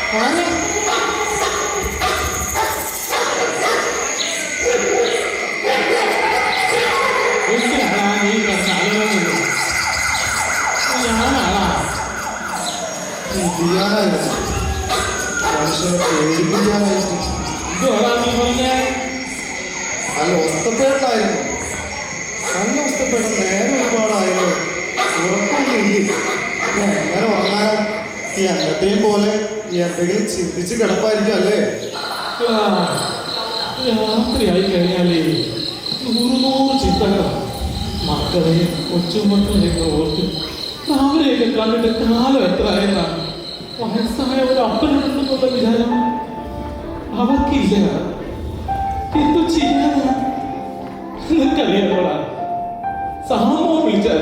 നല്ല ഒത്തപ്പേട്ടായിരുന്നു. നല്ല ഒത്തപ്പേട്ട നേരം ഒരുപാടായാലോ. ഉറപ്പൊന്നുമില്ല. എങ്ങനെ ഉറങ്ങാൻ? ഈ അന്നത്തെയും പോലെ എന്തെങ്കിലും ചിന്തിച്ച് കിടപ്പായിരിക്കും അല്ലേ? രാത്രിയായി കഴിഞ്ഞാലേ നൂറ് ചിന്തകളാണ്. മക്കളെയും കൊച്ചുമക്കളെയൊക്കെ ഓർത്ത് അവരെയൊക്കെ കണ്ടിട്ട് കാലം എത്ര ആയെന്നാണ്. വയസ്സായ ഒരു അപ്പനുണ്ടെന്നുള്ള വിചാരം അവർക്കില്ല. എന്തു ചെയ്യാനാ? നിനക്കറിയാത്തോടാ, സാമോ വിളിച്ചാൽ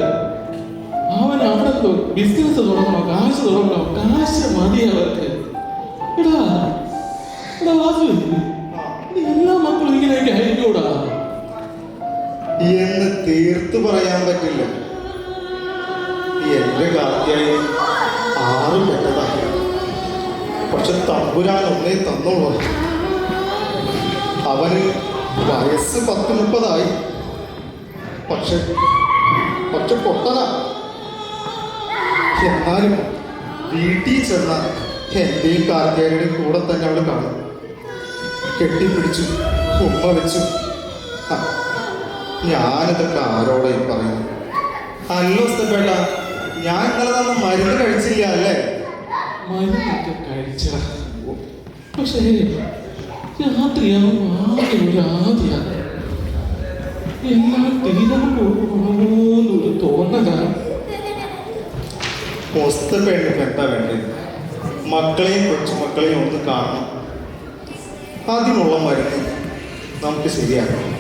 അവൻ അവിടെ എന്തോ ബിസിനസ് തുടങ്ങണോ, കാശ് തുടങ്ങണോ, കാശ് മതി അവർക്ക്. എടാ വാസു, എല്ലാ മക്കളും ഇങ്ങനെയൊക്കെ ആയിരിക്കൂടാ എന്ന് തീർത്തു പറയാൻ പറ്റില്ല. എന്റെ കാർത്തിയായി 6 പെട്ടതാണ്. പക്ഷെ തമ്പുരാൻ ഒന്നേ തന്നോളൂ. അവന് വയസ്സ് 10-30 പക്ഷെ പൊട്ടന. എന്നാലും വീട്ടിൽ ചെന്ന എന്റെയും കാർത്തിയായുടെയും കൂടെ തന്നെ അവൾ കാണും. കെട്ടിപ്പിടിച്ചു ഉമ്മ വെച്ചു. ഞാനിതൊക്കെ ആരോടെയും പറയുന്നു? അല്ലോ സ്ഥപ്പേട്ട, ഞാൻ ഇന്നലെ തന്ന മരുന്ന് കഴിച്ചില്ല അല്ലേ? മരുന്നൊക്കെ കഴിച്ച, പക്ഷേ രാത്രിയാകും ആദ്യം ഒരു ആദ്യം എല്ലാം തീരം പോകുന്നൊരു തോന്നലാണ്. ഒസ്തപ്പേട്ടക്ക് എന്താ വേണ്ടത്? മക്കളെയും കൊച്ചുമക്കളെയും ഒന്ന് കാണണം. അതിനുള്ള മരുന്ന് നമുക്ക് ശരിയാക്കണം.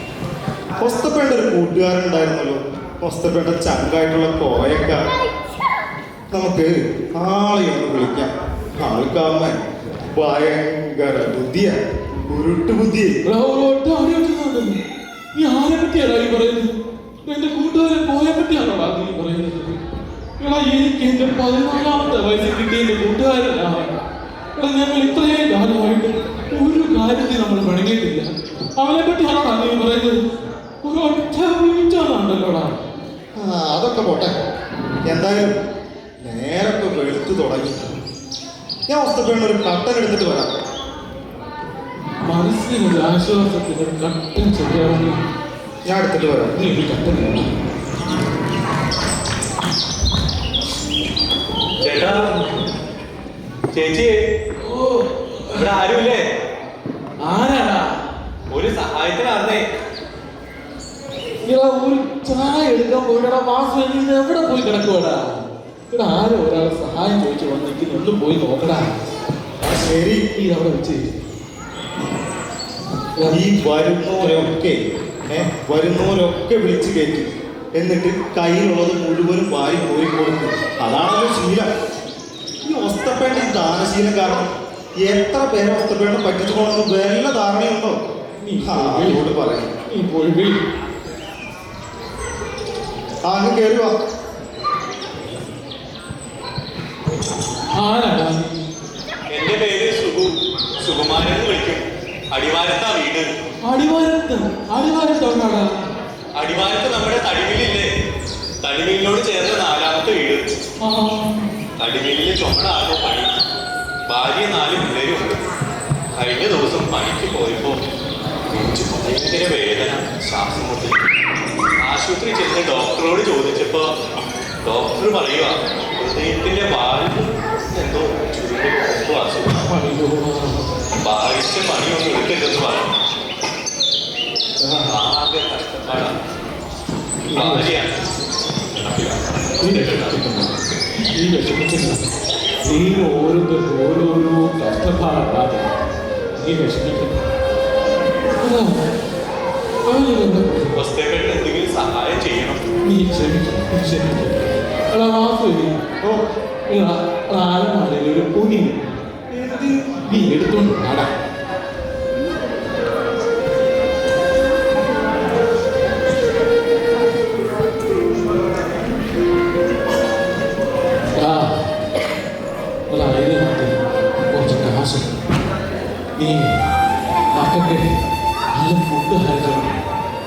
ഒസ്തപ്പേട്ട ഒരു കൂട്ടുകാരുണ്ടായിരുന്നല്ലോ, ഒസ്തപ്പേട്ട ചങ്കായിട്ടുള്ള കോയക്ക. നമുക്ക് ആളെ ഒന്ന് വിളിക്കാം. ആൾക്കാമ്മ ഭയങ്കര ബുദ്ധിയാ, ഉരുട്ട് ബുദ്ധി. നീ ആരെ പറ്റിയാണോ ഈ പറയുന്നത്? എന്റെ കൂട്ടുകാരെ കോയെ പറ്റിയാണോ നീ പറയുന്നത്? എടാ, എനിക്ക് എന്റെ 14ാമത്തെ വയസ്സിൽ കിട്ടിയ എന്റെ കൂട്ടുകാരനാണ്. എടാ, ഞങ്ങൾ ഇത്രയും കാലമായിട്ട് ഒരു കാര്യത്തിൽ നമ്മൾ പണികിട്ടില്ല. അവനെ പറ്റിയാണോ നീ പറയുന്നത്? ഒരു ഒറ്റ വീഴ്ചാണല്ലോടാ. അതൊക്കെ പോട്ടെ. എന്തായാലും നേരൊക്കെ വെളുത്തു തുടങ്ങി. ഞാൻ ഒസ്തപ്പേട്ട ഒരു കട്ടൻ എടുത്തിട്ട് വരാം. മനസ്സിനൊരു ആശ്വാസത്തിന് കട്ടൻ ചെയ്യാറുണ്ട്. ഞാൻ എടുത്തിട്ട് വരാം. നീ ഒരു കട്ടൻ വേണം. ചേട്ടാ, ചേച്ചി, ഇവിടെ ആരുമില്ലേ? ആരാടാ? ഒരു സഹായത്തിനാർന്നേ. ഒരു ചായ എടുക്കാൻ പോയിടാ. വാസു ഇത് എവിടെ പോയി കിടക്കുവാടാ? ഇവിടെ ആരോ ഒരാൾ സഹായം ചോദിച്ചു വന്നിരിക്കുന്നു. ഒന്ന് പോയി നോക്കടാ. ശരി, ഈ അവിടെ വെച്ച് ഈ വരുന്നവരൊക്കെ വിളിച്ചു കയറ്റി, എന്നിട്ട് കയ്യിലുള്ളത് മുഴുവനും വാരി പോയി കൊടുക്കും. അതാണല്ലോ ശീലം. ഈ ഒസ്തപ്പേട്ട ദാനശീലം കാരണം എത്ര പേരെ ഒസ്തപ്പേട്ട പറ്റിച്ചു പോകണമെന്ന് വല്ല ധാരണയുണ്ടോ? അവരോട് പറയാം. നീ പോയി അങ്ങ് കയറി വാ. ആരാടാ? എന്റെ പേര് സുകുമാരൻ എന്ന് വിളിക്കും. അടിവാരത്താ വീട്. അടിവാരത്താടാ? അടിവാരത്ത് നമ്മുടെ തടിമില്ലില്ലേ? തടിമില്ലിനോട് ചേർന്ന 4ാമത്തെ വീട്. തടിമില്ലിൽ ചുമടാണോ പണി. ഭാര്യ 4 പിള്ളേരുണ്ട്. കഴിഞ്ഞ ദിവസം പണിക്ക് പോയപ്പോ ഭയങ്കര വേദന, ശ്വാസം മുട്ടി. ആശുപത്രി ചെന്ന് ഡോക്ടറോട് ചോദിച്ചപ്പോ ഡോക്ടർ പറയുക ഹൃദയത്തിന്റെ വാൽവ് എന്തോ ചുരുങ്ങി അസുഖം. ഭാരിച്ച പണിയൊന്നും എടുക്കരുതെന്ന് പറഞ്ഞു. ആകെ കഷ്ടപ്പാടാണ്. ഭാര്യയാണ്. നീ ഓരോരോ കഷ്ടപ്പാടാണ്. നീ വിഷമിക്കുന്നു. എന്തെങ്കിലും സഹായം ചെയ്യണം. നീ ക്ഷമിക്കും. ആലമാലയിൽ ഒരു പൊടി നീ എടുത്തോണ്ട് നാടാ. കുറച്ച് കാശ് നീ മക്കൾക്ക് നല്ല ഫുഡ് കഴിക്കണം,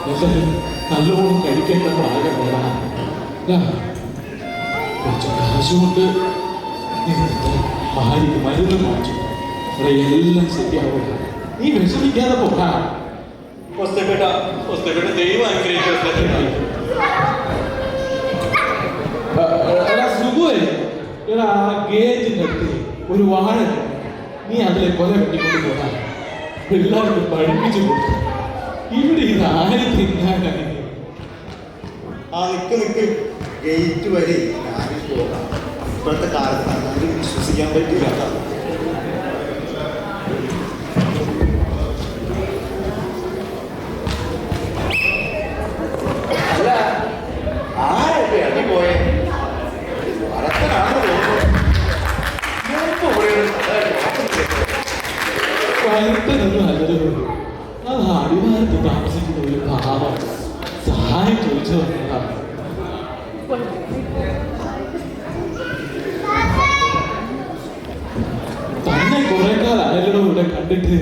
എല്ലാവരും നല്ലോണം കഴിക്കേണ്ട പ്രായം വേണം. കുറച്ച് കാശുകൊണ്ട് നീ ഭാര്യയ്ക്ക് മരുന്ന് വാങ്ങിച്ചു, അവിടെ എല്ലാം ശരിയാവും. നീ വിഷമിക്കാതെ പോകാം. ദൈവം അനുഗ്രഹിക്കും. എടാ സുഖേ, എടാ ഗേറ്റിന്റെ അടുത്ത് ഒരു വാഴ, നീ അതിലെ കൊല വെട്ടിക്കൊണ്ട് പോകാൻ പിള്ളേർക്ക് പഠിപ്പിച്ചു കൊടുത്തു. ഇവിടെ ഇത് ആര് തിന്നാനാണ്? ആ നിക്ക് ഗേറ്റ് വരെ ഞാനും പോകാം. ഇപ്പോഴത്തെ കാലത്ത് അങ്ങനെ വിശ്വസിക്കാൻ പറ്റില്ല. അല്ല, ആരൊക്കെ ഇറങ്ങി പോയെ? വരത്തനാണ് തോന്നുന്നു. കഴുത്തനൊന്നും അല്ലല്ലോ, അത് അടിവാരത്ത് താമസിക്കുന്ന ഒരു പാവം സഹായം ചോദിച്ചു വന്നതാണ്. തന്നെ കുറെ കാലമായല്ലോ ഇവിടെ കണ്ടിട്ട്.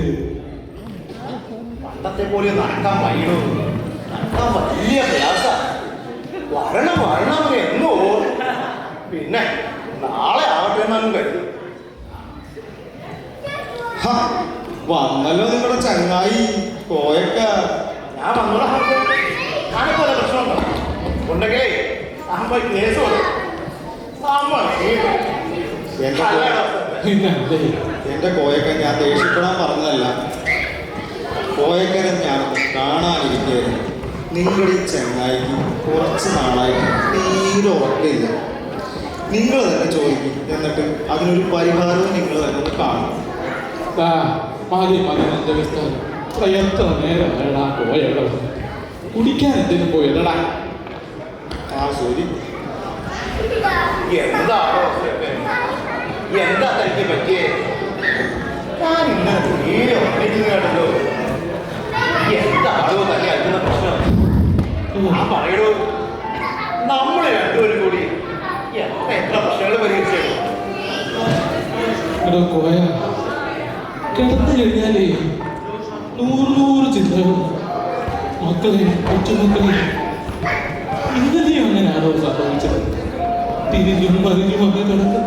പണ്ടത്തെ പോലെ നടക്കാൻ വയ്യണോ? നടക്കാൻ വലിയ പ്രയാസ. വരണം എന്നോ. പിന്നെ നാളെ ആവട്ടെ എന്നാലും കരുതും. വന്നല്ലോ നിങ്ങളുടെ ചങ്ങായി കോയക്ക. ഞാൻ വന്നോളാം. ഞാനിപ്പോലെ പ്രശ്നമുണ്ടോ ഉണ്ടെങ്കിലേ അമ്മ കേസ് എന്റെ കോയക്ക ഞാൻ ദേഷ്യപ്പെടാൻ പറഞ്ഞതല്ല. കോയക്കനെ ഞാൻ കാണാനിരിക്കുകയായിരുന്നു. നിങ്ങളുടെ ഈ ചങ്ങായിക്ക് കുറച്ച് നാളായിട്ട് തീരെ ഉറക്കില്ല. നിങ്ങൾ തന്നെ ചോദിക്കും, എന്നിട്ട് അതിനൊരു പരിഹാരവും നിങ്ങൾ തന്നെ ഒന്ന് കാണും. എന്റെ വിസ്താരം എത്ര നേരം വേടാ പോയടാ, കുടിക്കാൻ എന്തിനും പോയല്ലടാ. ശരി, എന്താ തനിക്ക് പറ്റിയേ? ഞാൻ ഇന്നലെ തീരെ ഉറങ്ങിയിട്ടുണ്ടല്ലോ. എന്താണോ തന്നെ അയക്കുന്ന പ്രശ്നം? ആ പറയടോ, നമ്മളെ രണ്ടുപേരും കൂടി എത്ര പ്രശ്നങ്ങൾ പരിഹരിച്ചു? കോയ കിടന്നു കഴിഞ്ഞാലേ 100 ചിന്തകളും. മക്കളെ, കൊച്ചുമക്കളെ, ഇന്നലെയും അങ്ങനെയാണോ സംഭവിച്ചത്? തിരിഞ്ഞും മറിഞ്ഞും ഒക്കെ കിടക്കുന്നു.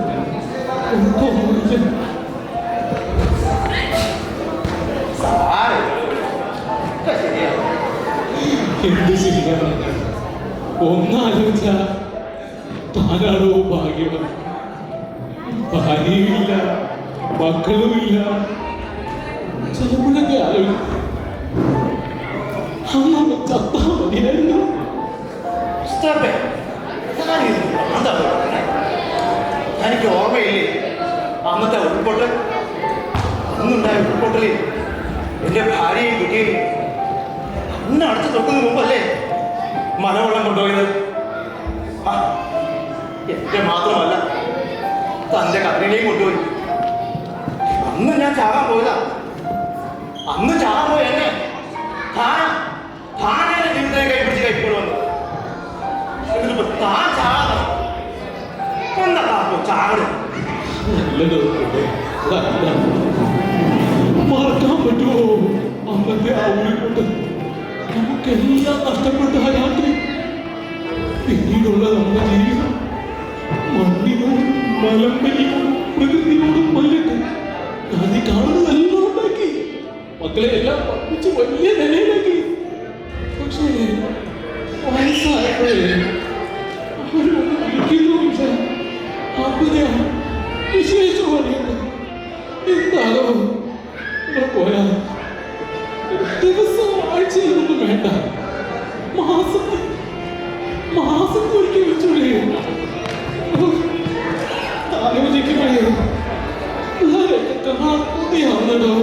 എന്ത് ശരിയാണ്? ഒന്നാലോചിച്ച താനാണോ ഭാഗ്യവൻ? ഭാര്യയുമില്ല, മക്കളുമില്ല. ചിലപ്പോഴൊക്കെ ആലോചിക്കും, അന്ന് ചത്താ മതിയായിരുന്നു. എനിക്ക് ഓർമ്മയില്ലേ അന്നത്തെ ഉൾപ്പൊട്ടൽ? അന്നുണ്ടായ ഉൾപ്പൊട്ടലിൽ എൻ്റെ ഭാര്യയും കുട്ടിയും അന്ന് അടച്ചു തൊട്ടതിന് മുമ്പല്ലേ മലവെള്ളം കൊണ്ടുപോയത്? എന്റെ മാത്രമല്ല, തന്റെ കത്രിനെയും കൊണ്ടുപോയി. അന്ന് ഞാൻ ചാകാൻ പോയതാ. അന്ന് ചാകാൻ പോയ എന്നെ താനെ ജീവിതത്തെ കൈപിടിച്ച് കൈപ്പോൾ വന്നു. എന്നിട്ടിപ്പോ താൻ ചാകാതെ എന്താ ചാകട്? മറക്കാൻ പറ്റുമോ അന്നത്തെ ആ ഉരുൾപൊട്ടൽ? നമുക്കെല്ലാം നഷ്ടപ്പെട്ട ആ രാത്രി. പിന്നീടുള്ള നമ്മുടെ ജീവിതം മണ്ണിനോടും മലമ്പനിയോടും പ്രകൃതിയോടും മല്ലിട്ട് അത് കാണുന്നതെല്ലാം ഉണ്ടാക്കി, മക്കളെ എല്ലാം പഠിപ്പിച്ച് വലിയ നിലയിലാക്കി. പക്ഷേ വയസ്സായപ്പോഴേ അവരൊന്നും വിളിക്കുന്നുമില്ല. അപ്പനെ വിശേഷം അറിയുന്നു. എന്താണോ ഇവിടെ പോയാൽ ദിവസം ആഴ്ചയിലൊന്നും വേണ്ട, മാസം ഒരിക്കൽ വെച്ചോളേ. ആലോചിക്കുമ്പോഴേ പിള്ളേരൊക്കെ കാണാൻ കൊതിയാവുന്നതോ.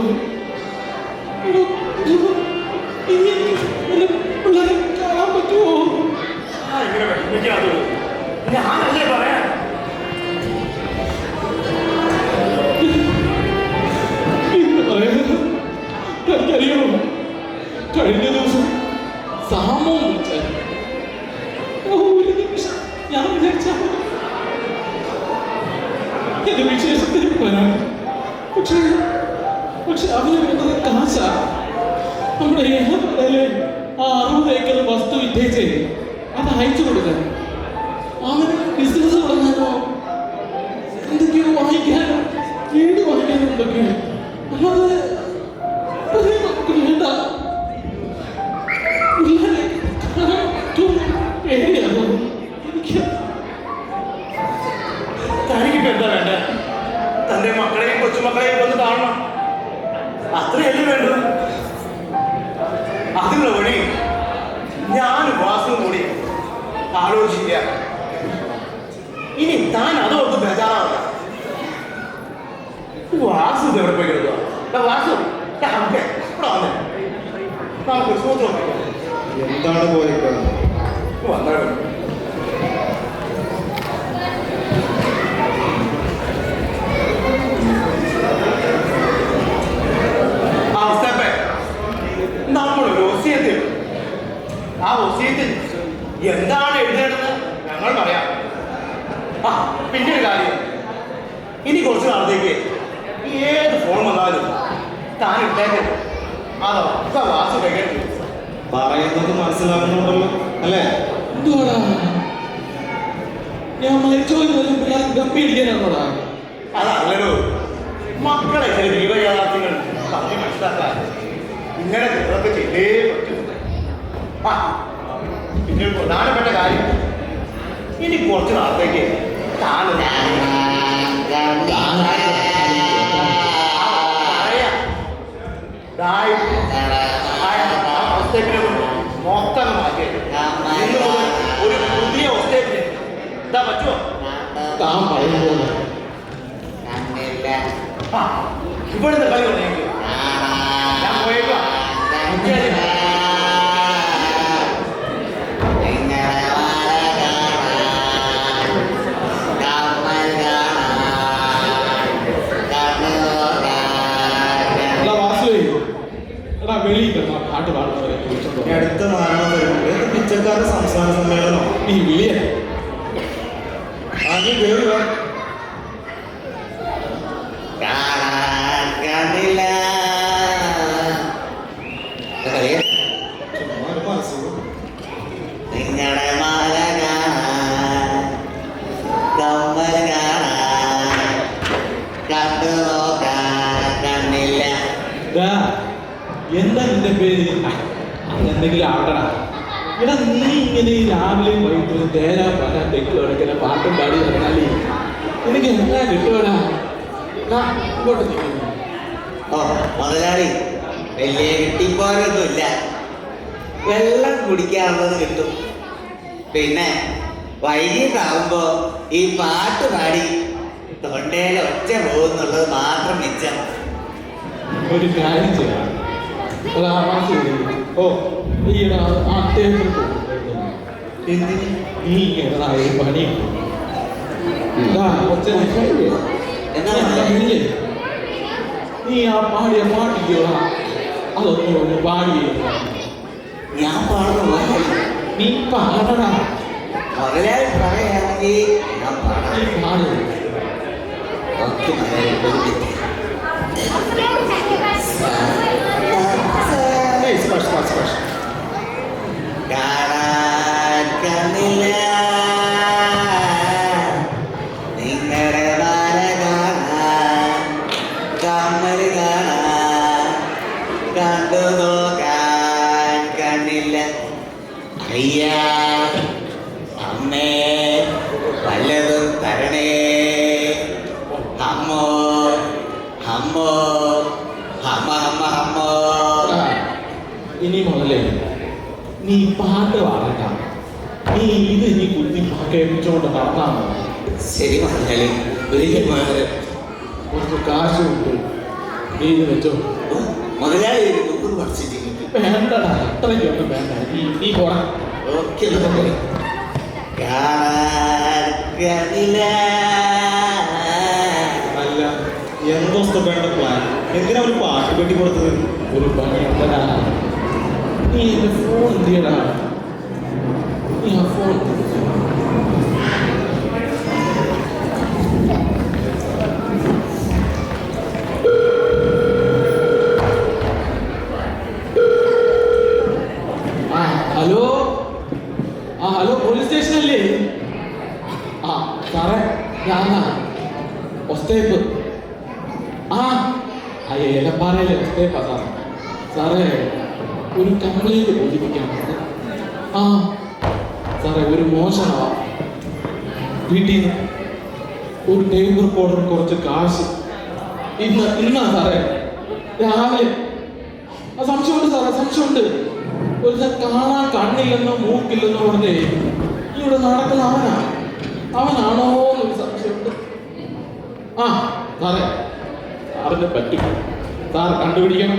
ഇനി പിള്ളേരെ കാണാൻ പറ്റുമോ? ഞാനല്ലേ പറയാൻ. തനിക്കറിയോ, കഴിഞ്ഞ ദിവസം സാമോ വിളിച്ചാൽ ഒരു നിമിഷം ഞാൻ വിചാരിച്ചാൽ എന്റെ വിശേഷത്തിന് വരാൻ. പക്ഷേ പക്ഷെ അവന് വേണ്ടത് കാശാ. നമ്മുടെ ഏഹ്റയിലെ ആ 60 ഏക്കർ വസ്തു വിറ്റേച്ചേ അത് അയച്ചു കൊടുക്കാൻ. അവന് ബിസിനസ് തുടങ്ങാനോ എന്തൊക്കെയോ വാങ്ങിക്കാനോ വീട് വാങ്ങിക്കാനോ എന്തൊക്കെയോ. അല്ലാതെ അത് നമുക്ക് വേണ്ട. പിള്ളേരെ കാണാൻ പേടിയാണോ എനിക്ക്? തനിക്കിപ്പോ എന്താ വേണ്ട? തന്റെ മക്കളെയും കൊച്ചുമക്കളെയും ഒന്ന് കാണണം, അത്രയല്ലേ വേണ്ടു. അതിനുള്ള വഴി ഞാൻ വാസുവും കൂടി ആലോചിച്ചില്ല. ഇനി താൻ അതോർത്ത് ബേജാറാവണ്ട. വാസു എവിടെ പോയി കിടക്കുക? വാസു നമുക്ക് ഇവിടെ വന്നേ, നമുക്ക് സൂത്രം എന്താണ് പോയത്? വന്നാലും നമ്മളൊരു ഒസിയത്തിൽ, ആ ഒസിയത്തിൽ എന്താണ് എഴുതേണ്ടത് ഞങ്ങൾ പറയാം. ആ പിന്നെ ഒരു കാര്യം, ഇനി കുറച്ച് നാളത്തേക്ക് ഏത് ഫോൺ വന്നാലും താൻ ഇട്ടേക്കരുത്. അതൊക്കെ വാസു കേൾക്കരുത്. പറയുന്നത് മനസ്സിലാക്കുന്നുണ്ടല്ലോ അല്ലേ? എന്തുവാടാ ഞാൻ മരിച്ചോന്ന് പിള്ളേർ ഗപ്പിടിക്കാനാണോടാ? അതല്ലല്ലോ, മക്കളെ ചില ജീവയാഥാർത്ഥ്യങ്ങൾ പറഞ്ഞ് മനസ്സിലാക്കാൻ ഇങ്ങനെ ചിലതൊക്കെ ചെയ്തേ പറ്റും. ആ പിന്നെ ഒരു പ്രധാനപ്പെട്ട കാര്യം, ഇനി കുറച്ച് നാളത്തേക്ക് മൊത്തം മാറ്റിയത് ഒരു പുതിയ ഒസ്റ്റേറ്റിന് എന്താ പറ്റുമോ? താൻ പറയുമ്പോൾ ഇവിടുത്തെ കളി തുടങ്ങിയെങ്കിൽ ഞാൻ പോയേക്കാം. പാട്ട് പാടുന്നവരെ അടുത്ത മാരണം വരുമ്പോൾ പിച്ചക്കാരുടെ സംസ്ഥാന സമ്മേളനം നീ വിളിയ ആദ്യം കേറുക. നിങ്ങളുടെ മാല കാണാൻ കമ്മൽ കാണാൻ കണ്ടു നോക്കാൻ കണ്ണില്ല. എന്താ നിന്റെ പേര്? അതെന്തെങ്കിലും ആവട്ടടാ. എടാ നീ ഇങ്ങനെ ഈ രാവിലെയും വൈകിട്ടും തേരാ പാരാ തെക്ക് കിടക്കുന്ന പാട്ടും പാടി നടന്നാലേ എനിക്ക് എന്താ കിട്ടുവാടാ? ഇങ്ങോട്ട് നിൽക്കുന്നു. ഓ മുതലാളി, വലിയ കിട്ടിപ്പോരൊന്നുമില്ല. വെള്ളം കുടിക്കാനുള്ളത് കിട്ടും. പിന്നെ വൈകിട്ടാവുമ്പോ ഈ പാട്ട് പാടി തൊണ്ടയിൽ ഒച്ച പോകുന്നുള്ളത് മാത്രം മിച്ചം. ഒരു കാര്യം ചെയ്യാം. ഓ ഈടാ അദ്ദേഹത്തിന് എന്തിന്? നീ ഇങ്ങനെതായ ഒരു പണിയുണ്ട്. നീ ആ പാടിയ പാട്ടിക്കോടാ, അതൊന്നും പാടിയേ. ഞാൻ പാടുന്ന മുതലാളി, നീ പാടടാ. മുതലാളി പറയുകയാണെങ്കിൽ ഞാൻ പാടാം. നീ പാട്. ഓക്കെ മുതലാളി, ഒരു മിനിറ്റ്. കാണാൻ കണ്ണില്ല നിങ്ങളുടെ മാല കാണാൻ കമ്മൽ കാണാൻ കണ്ടു നോക്കാൻ കണ്ണില്ല. അയ്യാ അമ്മേ വല്ലതും തരണേ. അമ്മോ അമ്മോ അമ്മ അമ്മ അമ്മോ. ഇനി മുതലേ നീ പാട്ട് പാടണ്ട. നീ കുത്തി കേൾപ്പിച്ചോണ്ട് നടന്നാ മതി. ശരി മുതലാളി, ഒരിക്കൽ കുറച്ച് കാശ് കിട്ടും. നീ ഇത് വെച്ചോ. മുതലാളി ഒരു 100 വർഷം വേണ്ടടാ, അത്രയ്ക്കൊന്നും വേണ്ട. നീ പോടാ. ഓക്കെ മുതലാളി. അല്ല, എന്തോ വേണ്ട പ്ലാൻ? എന്തിനാ ഒരു പാട്ട് പെട്ടി കൊടുത്തത്? ഒരു പണി ഉണ്ടടാ. നീ എന്റെ ഫോൺ എന്ത് ചെയ്യടാ? നീ ആ ഫോൺ ആ ഏലപ്പാറയിലെ അവസ്ഥയെ സാറേ ഒരു കംപ്ലൈന്റ് ബോധിപ്പിക്കാനുണ്ട്. ആ സാറേ ഒരു മോശമാവാം വീട്ടിൽ നിന്ന് ഒരു ടേബിൾ റിപ്പോർട്ടർ കുറച്ച് കാശ് ഇന്നാ സാറേ രാവിലെ സംശയമുണ്ട് സാറേ, സംശയമുണ്ട്. ഒരു കാണാൻ കണ്ണില്ലെന്നോ മൂക്കില്ലെന്നോ പറഞ്ഞേ ഇവിടെ നടക്കുന്ന അവനാണോ എന്നൊരു സംശയമുണ്ട്. ആ സാറേ സാറിന് പറ്റും, സാർ കണ്ടുപിടിക്കണം.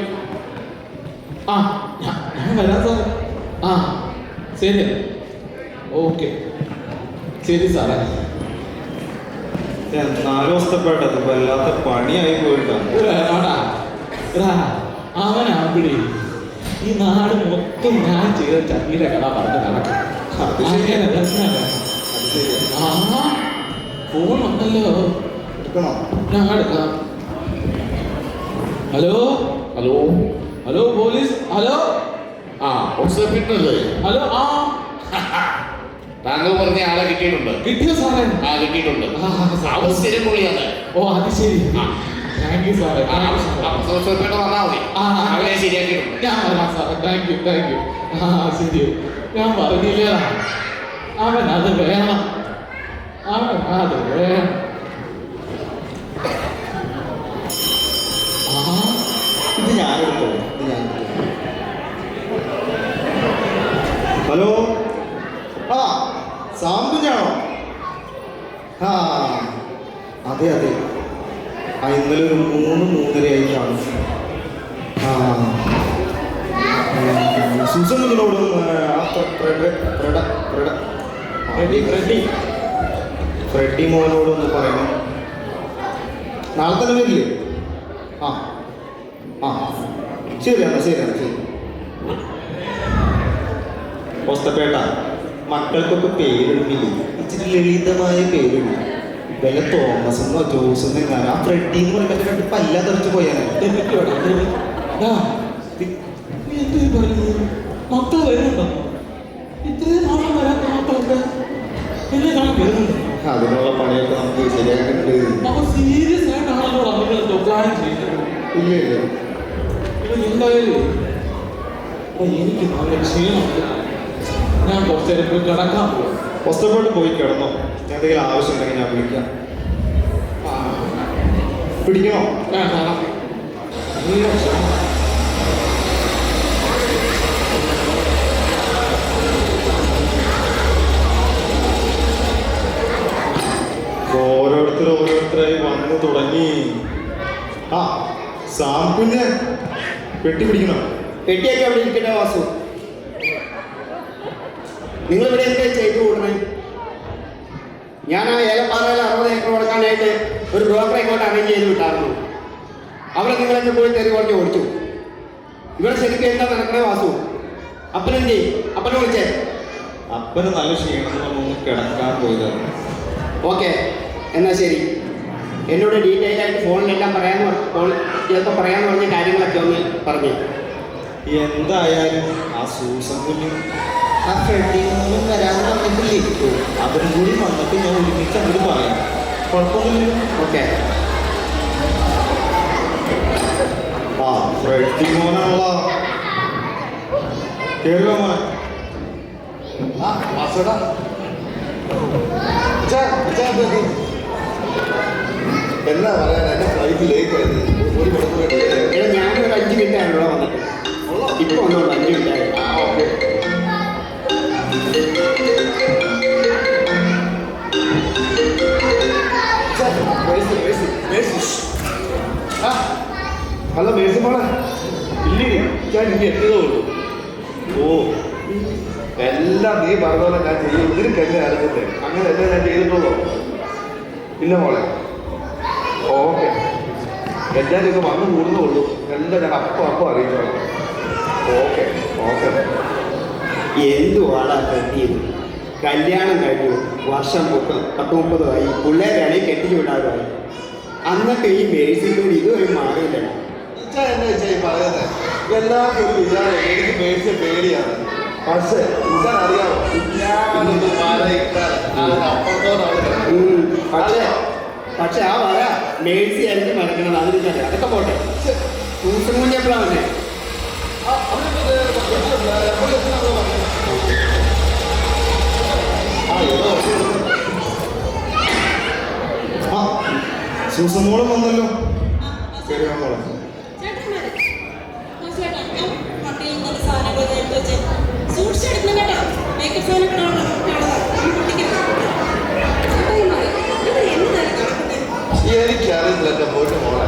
ആ ഞാൻ വരാം സാറേ. ആ ശരി, ഓക്കെ, ശരി സാറേ. എന്നാലും അവസ്ഥപ്പെട്ടത് വല്ലാത്ത പണിയായി പോയിട്ടാണ്. അവനാപ്പിടി ഈ നാട് മൊത്തം ഞാൻ ചെയ്ത ചങ്ങീര കഥ പറഞ്ഞ് നടക്കും. ഫോൺ വന്നല്ലോ, ഞാൻ എടുക്കാം. Hello hello hello police, hello ആ ഹോസ്റ്റല്ലേ? ഹലോ. ആ താങ്കൾ പറഞ്ഞ ആളെ കിട്ടിയിട്ടുണ്ട്. കിട്ടിയോ സാറേ? ആ കിട്ടിയിട്ടുണ്ട്. ആ, സ്ഥിരം പുള്ളിയാണ്. ഓ അത് ശരി. താങ്ക് യു സാറേ. വന്നാൽ മതി. അവനെ ശരിയാക്കിയിട്ടുണ്ട്. ഞാൻ വരാം സാറേ. Thank you, thank you. ആ ശരി, ഞാൻ പറഞ്ഞില്ല അവൻ അത് വേണം, അവൻ അത് വേണം. ഇത് ഞാനെടുത്തോ, ഇത് ഞാൻ. ഹലോ, ആ സാമ്പുഞ്ഞാണോ? ആ അതെ അതെ, ആ ഇന്നലെ ഒരു 3-3:30 കാണും. ആ സുസമിനോടും ഫ്രെഡി മോനോടൊന്ന് പറയണം. നാളെ തന്നെ വരില്ലേ? ആ ആ ശരിയാണ് ശരിയാണ് ശരി. ഒസ്തപ്പേട്ട, മക്കൾക്കൊക്കെ പേരിടുന്നില്ലേ? ഇച്ചിരി ലളിതമായ പേരിടും. വല്ല തോമസെന്നോ ജോസെന്നോ ഞാൻ ആ ഫ്രെഡി എന്ന് പറയുമ്പോൾ 2 പല്ല തെറിച്ച് പോയാലേ. മക്കൾ വരുന്നുണ്ടോ? ഇത്രയും നാളെ വരാത്ത മക്കളൊക്കെ എന്നെ കാണാൻ വരുന്നുണ്ട്. അതിനുള്ള പണിയൊക്കെ നമുക്ക് ശരിയാക്കിയിട്ടുണ്ട്. അപ്പൊ സീരിയസ് ആയിട്ടാണല്ലോ നമ്മൾ പ്ലാൻ ചെയ്യുന്നത്. ഇല്ലേ? എന്തായാലും എനിക്ക് നല്ല ക്ഷീണമുണ്ട്. ഞാൻ കുറച്ച് നേരം പോയി കിടക്കാൻ പോകും. ഒസ്തപ്പേട്ട് പോയി കിടന്നോ. എന്തെങ്കിലും ആവശ്യം ഉണ്ടെങ്കിൽ ഞാൻ വിളിക്കാം. പിടിക്കണോ? ഓരോരുത്തരായി വന്നു തുടങ്ങി. ആ സാമ്പുഞ്ഞ് പെട്ടി പിടിക്കണോ? പെട്ടിയൊക്കെ അവിടെ ഇരിക്കട്ടെ വാസു. നിങ്ങൾ ഇവിടെ എന്താ ചെയ്തു കൂടണേ? ഞാൻ ആ ഏലപ്പാറയിൽ 60 ഏക്കർ കൊടുക്കാനായിട്ട് ഒരു ബ്രോക്കറെ ഇങ്ങോട്ട് അറേഞ്ച് ചെയ്ത് വിട്ടായിരുന്നു. അവിടെ നിങ്ങളൊക്കെ പോയി തെറി പറഞ്ഞ് ഓടിച്ചു. ഇവിടെ ശരിക്കും എന്താ നടക്കണേ വാസു? അപ്പനെന്തേ? അപ്പനെ വിളിച്ചേ? അപ്പന് നല്ല ക്ഷീണം ഒന്ന് കിടക്കാൻ പോയതാണ്. ഓക്കെ, എന്നാൽ ശരി. എന്നോട് ഡീറ്റെയിൽ ആയിട്ട് ഫോണിലെല്ലാം ചിലപ്പോൾ പറയാന്ന് പറഞ്ഞ കാര്യങ്ങളൊക്കെ ഒന്ന് പറഞ്ഞു. എന്തായാലും ആ സൂസൻ കുഞ്ഞും ആ ഫ്രെഡിനും വരാൻ പറഞ്ഞിട്ടില്ലേ? അവരും കൂടി വന്നിട്ട് ഞാൻ ഒരുമിച്ച് അങ്ങോട്ട് പറയാം. കുഴപ്പമൊന്നുമില്ല. ഓക്കെ. ആ ഫ്രെഡി മോനാണല്ലോ. കേൾക്കോ മോനെ? ആ വാസോടാ. എന്താ പറയാൻ, എൻ്റെ ഫ്ലൈറ്റ് ലേറ്റ് ആയിരുന്നു. ഒരു മണിക്കൂർ എടാ, ഞാനൊരു 5 മിനിറ്റ് ആണല്ലോ വന്നിട്ട്. ഇപ്പോൾ വന്നോളൂ, 5 മിനിറ്റ് ആയി. ഓക്കെ. ഹലോ മേഴ്സി മോളെ. ഇല്ലേ, ഞാൻ ഇനി എത്തിയതേ ഉള്ളൂ. ഓ എല്ലാം നീ പറഞ്ഞ പോലെ ഞാൻ ചെയ്യും. ഇതിന് തന്നെ അറിഞ്ഞില്ലേ? അങ്ങനെ എല്ലാം ഞാൻ ചെയ്തിട്ടുള്ളൂ. ഇല്ല മോളെ. ഓക്കെ, എല്ലാവരും ഇത് വന്നു കൂടുന്നേ ഉള്ളൂ. എല്ലാം ഞാൻ അപ്പം അറിയിച്ചോളാം. Okay okay. എന്തുവാടാ പറ്റിയത്? കല്യാണം കഴിഞ്ഞു, വർഷം 10-30 ആയി, പിള്ളേരാണെങ്കിൽ കെട്ടിച്ചു വിടാതായി. അന്നൊക്കെ ഈ മേഴ്സിനോട് ഇതുവരെ മാറിയില്ല. എന്താ വെച്ചാൽ പറയുന്നത്? എല്ലാവർക്കും ഒരു വിചാരം എനിക്ക് മേടിച്ച പേടിയാണ്. പക്ഷേ ഇതാ അറിയാമോ, ഞാനൊന്ന് മല ഇട്ടാൽ അതിനപ്പുറത്തോടാണ്. പക്ഷേ ആ വര മേഴ്സി ആയിരിക്കും മറക്കണത്. അതിന് അതൊക്കെ പോട്ടെ. സൂസൻ കുഞ്ഞ് എപ്പോഴാണ് വന്നേ? ആ സൂസൻ മോളും വന്നല്ലോ. ശരി മോളെ. എനിക്കറിയില്ല എന്റെ പോയിട്ട് മോളെ.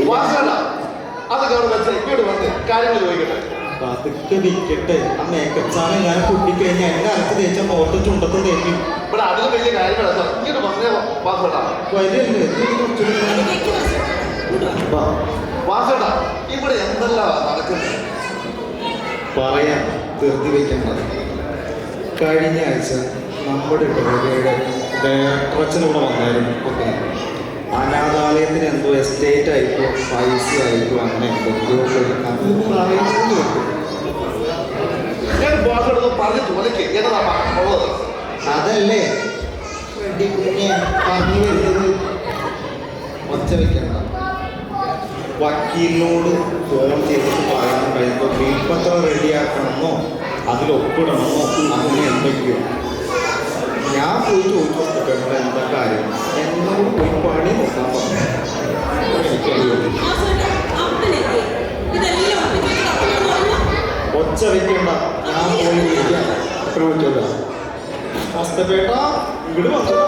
വാസന അതൊക്കെ അവിടെ വെച്ച് ഇങ്ങോട്ട് വന്ന് കാര്യങ്ങൾ ചോദിക്കട്ടെ. പതുക്കെ നിൽക്കട്ടെ. ആ മേക്കപ്പ് സാധനം ഞാൻ പൊട്ടിക്കഴിഞ്ഞാൽ എന്നെ അരച്ച് തേച്ച മുഖത്ത് ചുണ്ടത്ത് തേക്കും. ഇവിടെ അതിലും വലിയ കാര്യങ്ങളല്ല. ഇങ്ങോട്ട് വന്നേ വാസന. വരില്ലേ വാസന ഇവിടെ എന്തെല്ലാം നടക്കുന്നത്? പറയാൻ ധൃതി വയ്ക്കേണ്ടത്. കഴിഞ്ഞ ആഴ്ച നമ്മുടെ ഡോഗയുടെ ഡയറക്ഷനിവിടെ വന്നായിരുന്നു. ഓക്കെ, അനാഥാലയത്തിന് എന്തോ എസ്റ്റേറ്റ് ആയിക്കോ പൈസ ആയിക്കോ അങ്ങനെ എന്തൊക്കെയോ ഞാൻ വാസന പറഞ്ഞ് തോന്നിക്ക് എന്നതാ ഉള്ളത്. അതല്ലേ കുഞ്ഞെ പറഞ്ഞു വരുന്നത്. ഒച്ച വെക്കണ്ട. വക്കീലിനോട് ഫോൺ ചെയ്തിട്ട് പറയാൻ കഴിയുമ്പോൾ വീൽപത്രം റെഡിയാക്കണമെന്നോ അതിലൊപ്പിടണമെന്നോ അങ്ങനെ എന്തൊക്കെയോ. ഞാൻ പോയി ചോദിച്ചു നോക്കിയിട്ട് എന്താ കാര്യം എന്നോട് പോയി പണി നോക്കാൻ പറഞ്ഞു. ഒച്ച വെക്കണ്ട. ഞാൻ പോയി വിളിക്കാം. എത്ര വിളിച്ചല്ല ഹസ്തപേട്ട ഇവിടെ വന്നോ.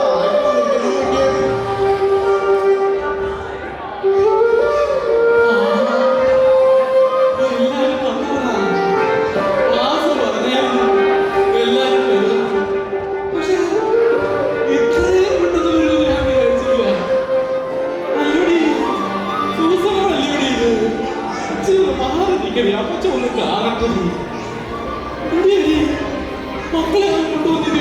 മക്കളെ കൊണ്ടുവന്നിട്ട്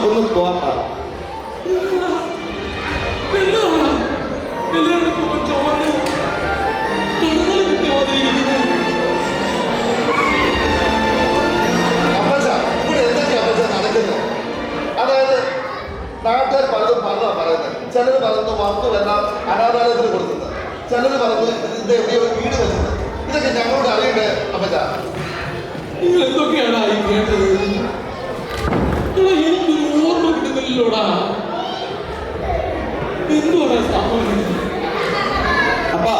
ഒന്ന് പോവാ. നാട്ടുകാർ പലതും പറഞ്ഞാ പറയുന്നത്. ചിലർ പറയുന്നത് വസ്തുവെല്ലാം അനാഥാലയത്തിന് കൊടുക്കുന്നത്, ചിലർ പറയുന്നത് ഇത് എവിടെയോ വീട് വെച്ചത്. ഇതൊക്കെ ഞങ്ങളോട് അറിയണ്ടേ അപ്പച്ച? നിങ്ങൾ എന്തൊക്കെയാണ് ഈ കേട്ടത്? എനിക്ക് ഓർമ്മ കിട്ടുന്നില്ലോടാ. എന്തുവാ സംഭവിക്കുന്നത്? അപ്പൊ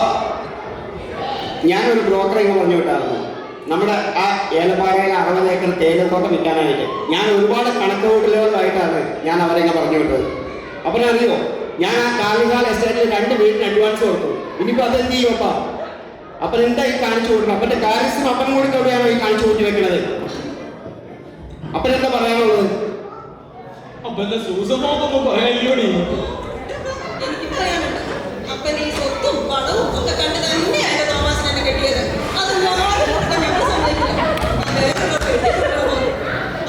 ഞാനൊരു ബ്രോക്കറെ ഇങ്ങനെ പറഞ്ഞു വിട്ടായിരുന്നു. നമ്മുടെ ആ ഏലപ്പാറയിലെ 60 ഏക്കർ തേയിലത്തോട്ടം വിൽക്കാനായിട്ട് ഞാൻ ഒരുപാട് കണക്കുകൂട്ടലുകളായിട്ടാണ് ഞാൻ അവരെ ഇങ്ങനെ പറഞ്ഞു വിട്ടത്. അപ്പം അറിയോ, ഞാൻ ആ കാർണിവാൽ എസ്റ്റേറ്റിൽ 2 വീടിന് അഡ്വാൻസ് കൊടുത്തു. ഇനിയിപ്പോൾ അതെന്ത് ചെയ്യും അപ്പ? അപ്പം എന്താ ഈ കാണിച്ചു കൊടുക്കണം? അപ്പൻ്റെ കാര്യസ്ഥം അപ്പനും കൂടി എവിടെയാണോ ഈ കാണിച്ചു കൂട്ടി വെക്കണത്? അപ്പനെന്താ പറയാനുള്ളത്? അപ്പന്റെ സൂസമോക്കൊന്നും പറയാനില്ലോടി. എനിക്ക് പറയാനുണ്ട്. അപ്പൻ ഈ സ്വത്തും പണവും ഒക്കെ കണ്ട് തന്നെയാണ് തോമാസിനെ എന്നെ കെട്ടിയത്. അത് ഞങ്ങൾ സമ്മതിക്കില്ല.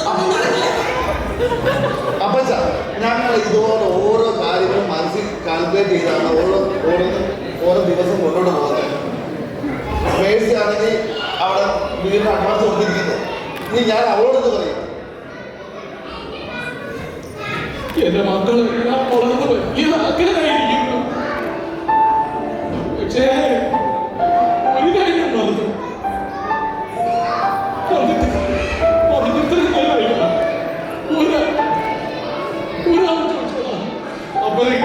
അതൊന്നും നടക്കില്ല. അപ്പച്ച ഞങ്ങൾ ഇതുപോലെ ഓരോ കാര്യങ്ങളും മനസ്സിൽ കാൽക്കുലേറ്റ് ചെയ്താണ് ഓരോ ദിവസം മുന്നോട്ട് പോകുന്നത്. മേഴ്സി ആണെങ്കിൽ അവിടെ വീടിന് അഡ്വാൻസ് കൊടുത്തിരിക്കുന്നത്. ഇനി ഞാൻ അവളോടൊന്ന് പറയും. എന്റെ മക്കളെല്ലാം വളർന്ന് വലിയ ആഗ്രഹമായിരിക്കുന്നു. പക്ഷേ ഒരു കാര്യം മറന്നു. അപ്പനെ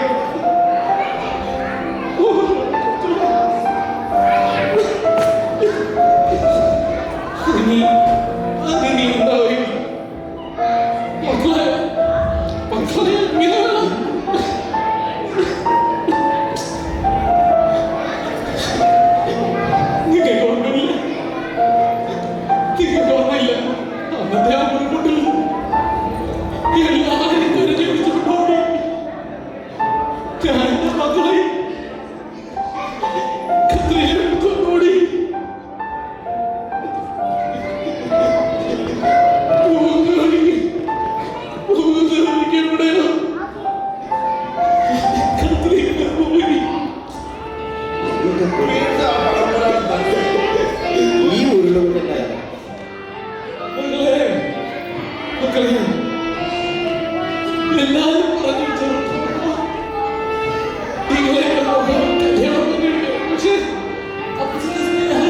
ഉണ്ടാവും മക്കളെ. മക്കളെ ഇങ്ങനെ വേണം. നിങ്ങൾക്ക് ഓർമ്മയില്ല? നിങ്ങൾക്ക് ഓർമ്മയില്ല? അന്നത്തെ ആ മുൻകൂട്ടിൽ എല്ലാവരും തിരഞ്ഞു പിടിച്ചുകൊണ്ടോടി. ഞാൻ എന്റെ മക്കളെ കൊണ്ടോടി. എവിടെയോ വീണ്ടും ആ പടം വരാൻ ഈ ഉരുളുകൊണ്ടല്ലേ മക്കളെ എല്ലാവരും പറഞ്ഞു നിങ്ങളെ കല്യാണം കഴിഞ്ഞു. പക്ഷേ അപ്പച്ചന്റെ സ്നേഹം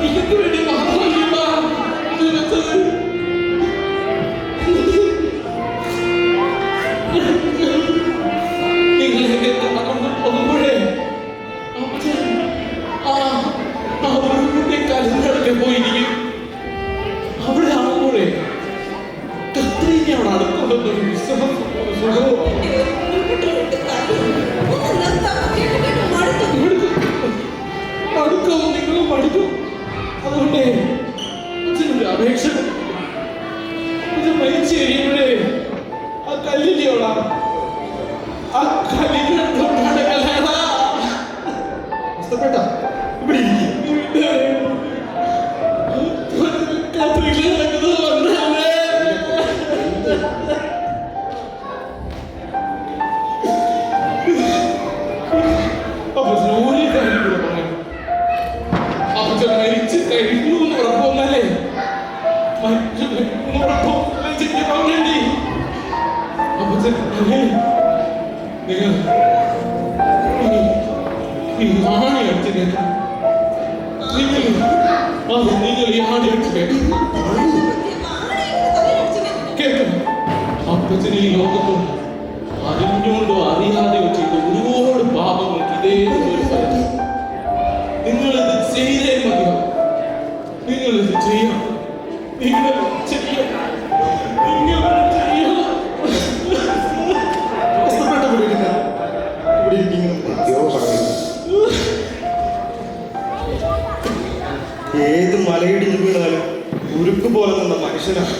എനിക്ക് വേണ്ടി മാത്രമല്ല വെച്ചത്. നിങ്ങളെയൊക്കെ കൊണ്ട് പോകുമ്പോഴേ അപ്പച്ചൻ ആ ഒരു കല്ലിനടുക്കെ പോയിരിക്കും. അവിടെ ആകുമ്പോഴേ കത്രീനെ അവിടെ അടുത്തുണ്ടെന്നൊരു വിശ്വാസം മടുക്കും, നിങ്ങൾ മടുക്കും. അതുകൊണ്ടേ അച്ഛനൊരു അപേക്ഷ, അച്ഛൻ മരിച്ചു കഴിയുമ്പോഴേ ആ കല്ലിലെയോടാ ആ കല്ലിനടുത്തോട്ടാണ് കല്യാണ ഇഷ്ടപ്പെട്ട ഇവിടെ ഇരിക്കും. കത്രീനെ നടക്കുന്നത് വന്നാലേ അപ്പച്ചൻ ഒരു കാര്യം കൂടെ പറയാം. അപ്പച്ചൻ മരിച്ചു കഴിഞ്ഞു എന്ന് ഉറപ്പൊന്നല്ലേ, മരിച്ചു കഴിഞ്ഞു ഉറപ്പൊന്നല്ലേ ചെയ്യാൻ വേണ്ടി അപ്പച്ചൻ നിങ്ങൾ ഈ ആണി അടിച്ചു കേൾക്കണം. നിങ്ങൾ ഈ ആണി അടിച്ചു കേൾക്കണം. കേൾക്കണം. അപ്പച്ചൻ ഈ ലോകത്തും അറിഞ്ഞുകൊണ്ടോ അറിയാതെയോ ചെയ്ത ഒരുപാട് പാപങ്ങൾക്ക് ഇതേ ഒരു ഫലം. നിങ്ങളിത് ചെയ്തേ മതിയാവും. നിങ്ങളിത് ചെയ്യാം. നിങ്ങളിത് ചെയ്യാം. നിങ്ങളിത് ചെയ്യാം. ഇഷ്ടപ്പെട്ട ഇവിടെ ഇരിക്കാം. ഇവിടെ ഇരിക്കുന്നു. ഏത് മലയിടിഞ്ഞു വീണാലും ഉരുക്ക് പോലെ നിന്ന മനുഷ്യനാണ്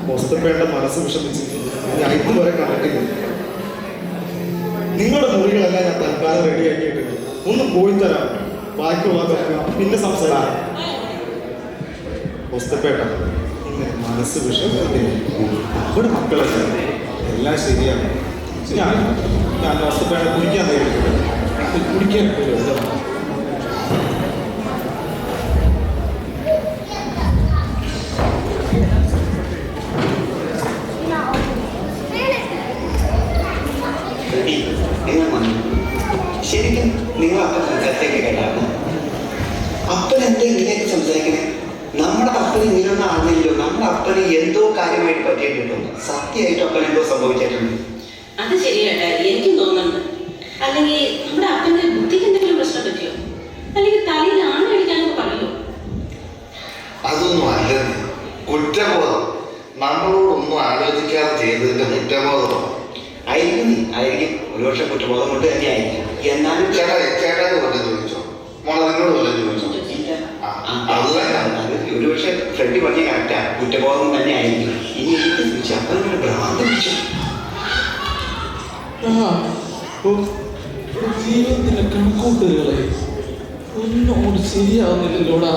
മുസ്തഫയുടെ മനസ്സ് വിഷമിച്ച് ഞാൻ ഇതുവരെ കണ്ടിട്ടില്ല. നിങ്ങളുടെ മുറികളെല്ലാം ഞാൻ തൽക്കാലം റെഡിയാക്കിയിട്ടുണ്ട്. ഒന്ന് പോയി തരാം, ബാക്കിയുള്ളതൊക്കെ പിന്നെ സംസാരിക്കാം. മുസ്തഫേട്ട ഇങ്ങനെ മനസ്സ് വിഷമിച്ചിട്ടില്ല. അവിടെ മക്കളൊക്കെ എല്ലാം ശരിയാണ്. ഞാൻ മുസ്തഫേട്ട കുടിക്കാൻ നേരിട്ടുണ്ട്. കുടിക്കാൻ ശരിക്കും നിങ്ങൾ അപ്പം സംസാരിച്ചൊക്കെ കേട്ടായിരുന്നു. അപ്പൻ എന്താ ഇങ്ങനെയൊക്കെ സംസാരിക്കണേ? നമ്മുടെ അപ്പന് ഇങ്ങനെയൊന്നും ആണെന്നില്ലോ. നമ്മുടെ അപ്പന് എന്തോ കാര്യമായിട്ട് പറ്റിയിട്ടുണ്ടോ? സത്യമായിട്ട് അപ്പൻ എന്തോ സംഭവിച്ചിട്ടുണ്ട്. അത് ശരിയാട്ടാ, എനിക്കും തോന്നുന്നുണ്ട്. അല്ലെങ്കിൽ നമ്മുടെ അപ്പന്റെ ബുദ്ധിക്ക് എന്തെങ്കിലും പ്രശ്നം പറ്റിയോ? അല്ലെങ്കിൽ തലയിൽ ആണി അടിക്കാനൊക്കെ പറയോ? അതൊന്നും അല്ലെന്ന്. കുറ്റബോധം. നമ്മളോടൊന്നും ആലോചിക്കാതെ ചെയ്തതിന്റെ കുറ്റബോധം ആയിരിക്കും. ഒരുപക്ഷെ കുറ്റബോധം കൊണ്ട് തന്നെ ആയിരിക്കും. എന്നാലും ചേട്ടാ കൊണ്ട് ചോദിച്ചോ? മോളെ നിന്നോട് കൊണ്ട് ചോദിച്ചോ? അത് ഒരുപക്ഷെ ഫ്രണ്ട് പറഞ്ഞ കറക്റ്റാ, കുറ്റബോധം തന്നെ ആയിരിക്കും. ഇനി എനിക്ക് ചോദിച്ചു അപ്പനോട് ഭ്രാന്ത് പിടിച്ചു. ജീവിതത്തിന്റെ കണക്കൂട്ടലുകളെ ഒന്നോട് ശരിയാവുന്നില്ലല്ലോടാ.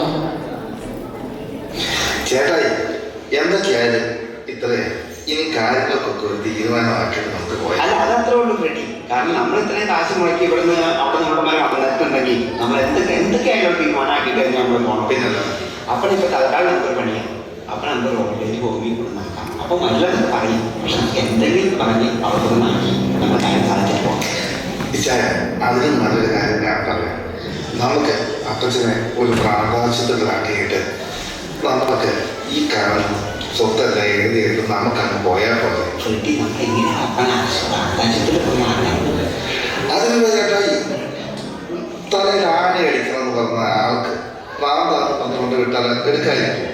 ചേട്ടായി എന്തൊക്കെയായാലും ഇത്രയും ഇനി കാര്യങ്ങൾക്കൊക്കെ ഒരു തീരുമാനമാക്കിയിട്ട് നമുക്ക് പോയാൽ അല്ല, അതത്രേ ഉള്ളൂ ഫ്രണ്ടി. കാരണം നമ്മൾ ഇത്രയും കാശ് മുടക്കി ഇവിടുന്ന് അവിടെ നമ്മുടെ നിർത്തുണ്ടെങ്കിൽ നമ്മൾ എന്തൊക്കെയായാലും തീരുമാനമാക്കി കഴിഞ്ഞാൽ നമ്മൾ പോകണം. പിന്നല്ല അപ്പനിപ്പോൾ തൽക്കാലം നമുക്കൊരു പണിയാണ്. അപ്പോൾ നമുക്ക് റോഡിലേക്ക് ഹോമിയിൽ കൊണ്ട് നടക്കാം. അപ്പോൾ നല്ലത് പറയും. പക്ഷെ എന്തെങ്കിലും പറഞ്ഞ് അവിടെ കൊണ്ട് നടക്കി നമ്മൾ കാര്യം സാധിച്ചിട്ട് പോകാം. ഇച്ചായ അതിനും നല്ലൊരു കാര്യം ഞാൻ പറയാം. നമുക്ക് അപ്പച്ചനെ ഒരു പ്രാകാശത്തിലാക്കിയിട്ട് നമുക്ക് ഈ കാരണം സ്വത്തല്ല എഴുതിയെടുത്ത് നമുക്കങ്ങ് പോയാൽ പോലെ. ഫ്രണ്ടി നമ്മൾ എങ്ങനെ ആകാശത്തിൽ പോയി ആകാം. അതിനുള്ള ചേട്ടായി തലയിൽ ആണി അടിക്കണമെന്ന് പറഞ്ഞ ആൾക്ക് പ്രാന്താന്ന് പറഞ്ഞുകൊണ്ട് വിട്ടാൽ എടുക്കാതിരിക്കും.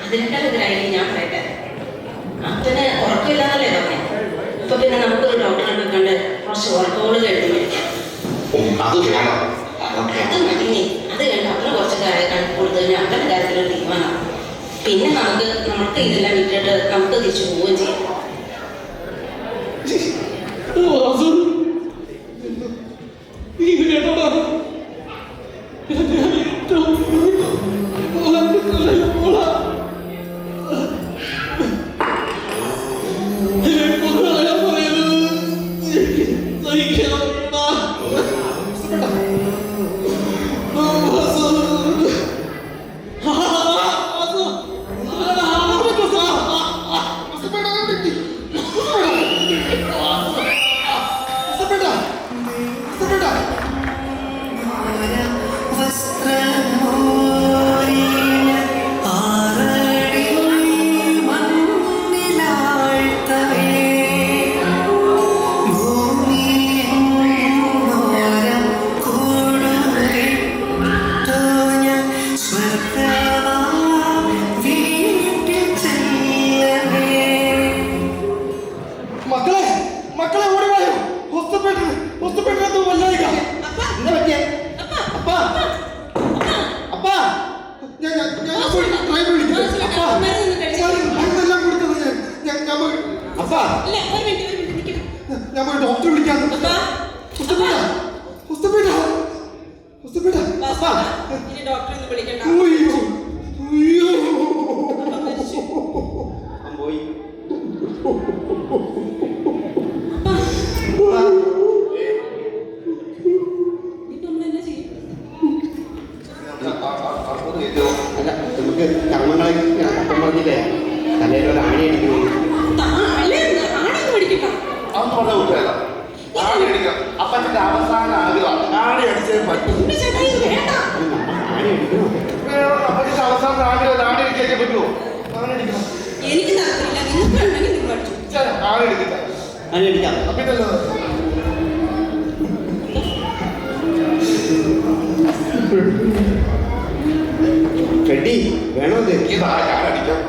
അതിനേക്കാൾ എതിരായി ഞാൻ പറയട്ടെ, അപ്പന് ഉറക്കമില്ലാന്നല്ലേ പറഞ്ഞേ. ഇപ്പൊ പിന്നെ നമുക്കൊരു ഡോക്ടറെ കണ്ട് കുറച്ച് ഉറക്കോട് എഴുതി മേടിക്കാം. അത് വേണം. അത് മതിനെ. അത് കഴിഞ്ഞ് അപ്പന് കുറച്ച് കാര്യം കൊടുത്തു കഴിഞ്ഞാൽ അപ്പന്റെ കാര്യത്തിലൊരു തീരുമാനമാണ്. പിന്നെ നമുക്ക് ഇതെല്ലാം വിട്ടിട്ട് നമുക്ക് തിരിച്ചു പോവുകയും ചെയ്യാം. ഇത് കേട്ടോടാ, പറഞ്ഞ കുറ്റമല്ല. ആണി അടിക്കണം. അപ്പച്ചന്റെ അവസാന ആഗ്രഹം ആണി അടിച്ചേ പറ്റൂ. എന്റെ ചേട്ടാ ഇത് വേണ്ട. അപ്പച്ചന്റെ അവസാന ആഗ്രഹം ആണി അടിച്ചേ പറ്റുമോ? ആണി അടിക്കണം. എനിക്ക് താല്പര്യമില്ല. നിങ്ങൾക്ക് വേണമെങ്കിൽ നിങ്ങൾ അടിച്ചു. ആണി അടിക്കില്ല. പിന്നല്ലോ ചെടി വേണോ ഇത്? ഇതാ ഞാൻ അടിക്കാം.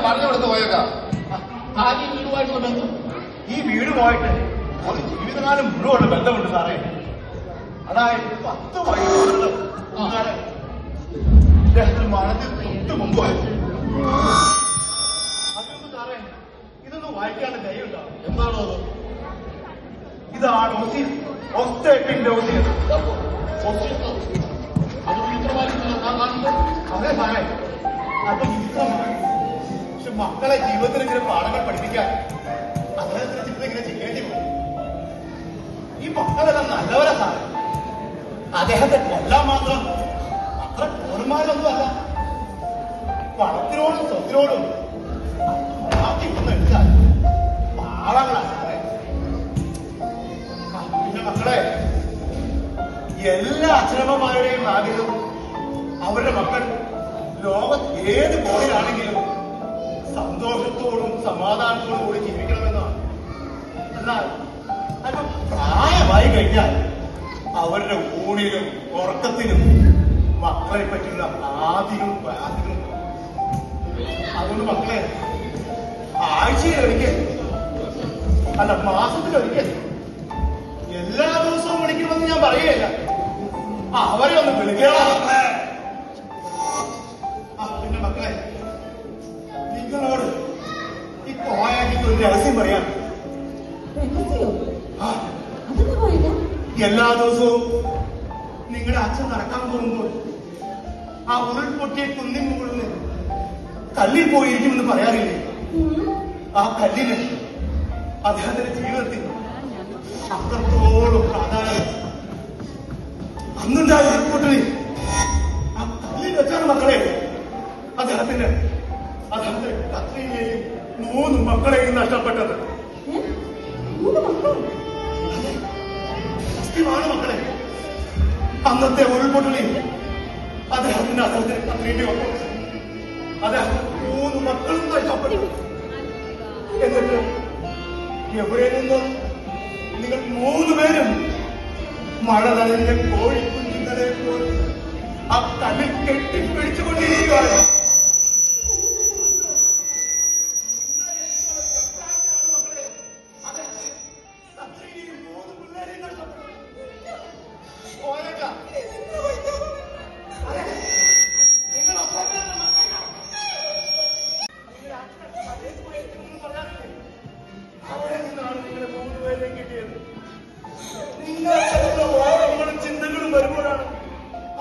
പറഞ്ഞു കൊടുത്ത് പോയേക്കാം. ആദ്യം വീടുമായിട്ടുള്ള ബന്ധം ഈ വീടുമായിട്ട് ഒരു ജീവിതകാലം മുഴുവനുള്ള ബന്ധമുണ്ട് സാറേ. അതായത് 10 വയസ്സുള്ള ഇദ്ദേഹത്തിന് മരണത്തിന് തൊട്ട് മുമ്പായിരുന്നു. അതുകൊണ്ട് സാറേ ഇതൊന്നും വായിക്കാനുള്ള ധൈര്യമുണ്ടാവും. എന്താണോ അത്? ഇതാണ് ഒസ്തേപ്പിന്റെ ഒസിയസ്. അത് വിചിത്രമായിട്ട് അതെ സാറേ, അത് വിചിത്രമാണ്. പക്ഷെ മക്കളെ ജീവിതത്തിൽ ചില പാഠങ്ങൾ പഠിപ്പിക്കാൻ അദ്ദേഹത്തിന് ചിലത് ഇങ്ങനെ ചെയ്യേണ്ടി വരും. ഈ മക്കളെല്ലാം നല്ലവരാ സാറേ. അദ്ദേഹത്തെ കൊല്ലാൻ മാത്രം അത്ര കോൺമാരൊന്നുമല്ല. പണത്തിനോടും സ്വത്തിനോടും ഒന്ന് എടുത്താൽ പാവങ്ങളാ സാറേ. പിന്നെ മക്കളെ, എല്ലാ അച്ഛനമ്മമാരുടെയും ആഗ്രഹം അവരുടെ മക്കൾ ലോകത്ത് ഏത് കോണിലാണെങ്കിലും സന്തോഷത്തോടും സമാധാനത്തോടും കൂടി ജീവിക്കണമെന്നാണ്. എന്നാൽ അല്പം പ്രായമായി കഴിഞ്ഞാൽ അവരുടെ ഊണിലും ഉറക്കത്തിലും മക്കളെ പറ്റുന്ന ആദികളും വ്യാധികളും. അതുകൊണ്ട് മക്കളെ ആഴ്ചയിലൊരിക്കൽ അല്ല മാസത്തിലൊരിക്കൽ എല്ലാ ദിവസവും വിളിക്കണമെന്ന് ഞാൻ പറയുകയില്ല. അവരെ ഒന്ന് വിളിക്കണം. പിന്നെ മക്കളെ, നിങ്ങളോട് ഈ കോയാക്കിക്ക് ഒരു രഹസ്യം പറയാം. എല്ലാ ദിവസവും നിങ്ങളുടെ അച്ഛൻ നടക്കാൻ പോകുമ്പോൾ ആ ഉരുൾപൊട്ടിയ കുന്നിൻ മുകളിൽ കല്ലിൽ പോയിരിക്കുമെന്ന് പറയാറില്ലേ? ആ കല്ലിന് അദ്ദേഹത്തിന്റെ ജീവിതത്തിൽ അത്രത്തോളം പ്രാധാന്യം. അന്നുണ്ടായ ഉരുൾപൊട്ടലിൽ ആ കല്ലിൽ വെച്ചാണ് മക്കളെ അദ്ദേഹത്തിന്റെ കത്രിയെയും 3 മക്കളെയും നഷ്ടപ്പെട്ടത്. സത്യമാണ് മക്കളെ. അന്നത്തെ ഉരുൾപൊട്ടലിൽ അദ്ദേഹത്തിന്റെ കത്രിയുടെ ഒപ്പം അദ്ദേഹം 3 മക്കളും നഷ്ടപ്പെട്ടു. എന്നിട്ട് എവിടെ നിന്ന് നിങ്ങൾ 3 പേരും മഴ നനഞ്ഞ കോഴിക്കുഞ്ഞുങ്ങളെ പോലെ ആ കല്ലിൽ കെട്ടിപ്പിടിച്ചുകൊണ്ടിരിക്കുകയാണ്. അവിടെ നിന്നാണ് നിങ്ങളെ 3 പേരെയും കിട്ടിയത്. നിങ്ങളുടെ ഓർമ്മകളും ചിന്തകളും വരുമ്പോഴാണ്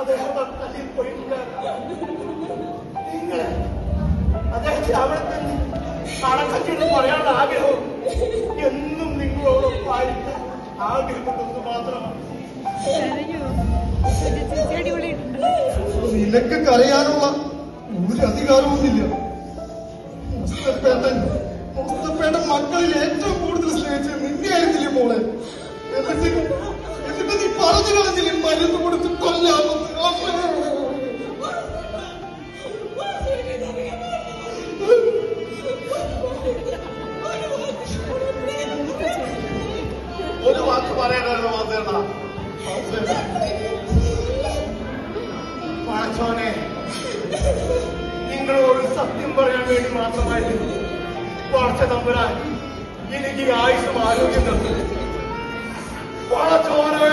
അദ്ദേഹം തല്ലിൽ പോയിട്ടുണ്ടായിരുന്നത്. നിങ്ങളെ അദ്ദേഹത്തെ അവിടെ തന്നെ അടക്കച്ചെന്ന് പറയാനുള്ള ആഗ്രഹവും എന്നും നിങ്ങളോടൊപ്പായിട്ട് ആഗ്രഹപ്പെട്ടത് മാത്രമാണ്. നിനക്ക് കരയാനുള്ള ഒരു അധികാരമൊന്നുമില്ല. മുസ്തഫയുടെ മക്കളിൽ ഏറ്റവും കൂടുതൽ സ്നേഹിച്ചത് നിന്നെയായിരുന്നില്ലേ മോളെ? എന്നിട്ട് നീ പറഞ്ഞു കളഞ്ഞില്ലേ മരുന്ന് കൊടുത്ത് കൊല്ലാമെന്ന്? ഒരു വാക്ക് പറയാനായിരുന്നു വാസേണ്ട. പടച്ചോനെ, നിങ്ങളോട് സത്യം പറയാൻ വേണ്ടി മാത്രമായിട്ട് പടച്ച തമ്പുരാൻ എനിക്ക് ആയുസ്സും ആരോഗ്യം തന്നു. പടച്ചോനെ